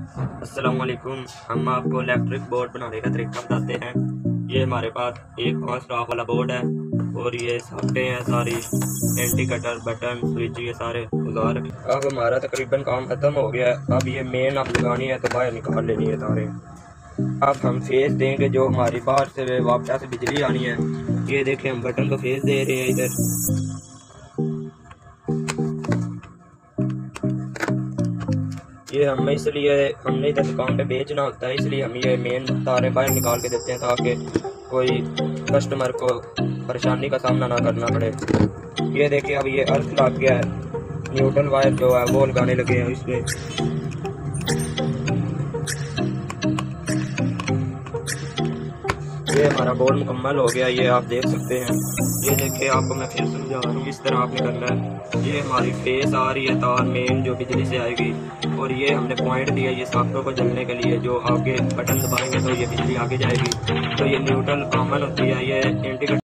अस्सलामुअलैकुम। हम आपको इलेक्ट्रिक बोर्ड बनाने का तरीका बताते हैं। ये हमारे पास एक 5 स्टॉक वाला बोर्ड है और ये साटे हैं सारी, इंडिकेटर, बटन, स्विच, ये सारे औजार। अब हमारा तकरीबन काम खत्म हो गया है। अब ये मेन आप लगानी है तो बाहर निकाल लेनी है तारे। अब हम फेस देंगे जो हमारी बाहर से वापस से बिजली आनी है। ये देखें, हम बटन को फेस दे रहे हैं इधर। ये हमें इसलिए हमने इधर दुकान पे बेचना होता है, इसलिए हम ये मेन तारे बाहर निकाल के देते हैं ताकि कोई कस्टमर को परेशानी का सामना ना करना पड़े। ये देखिए, अब ये अर्थ लग गया है, न्यूट्रल वायर जो है वो लगाने लगे हैं इसमें। ये हमारा बोर्ड मुकम्मल हो गया, ये आप देख सकते हैं। ये देखिए, आपको मैं फिर समझा रहा हूँ इस तरह आपने करना है। ये हमारी फेस आ रही है तार मेन जो बिजली से आएगी, और ये हमने पॉइंट दिया ये सॉकेटों को जलने के लिए। जो आगे बटन दबाएंगे तो ये बिजली आगे जाएगी। तो ये न्यूट्रल कॉमन होती है, ये इंडिकेटर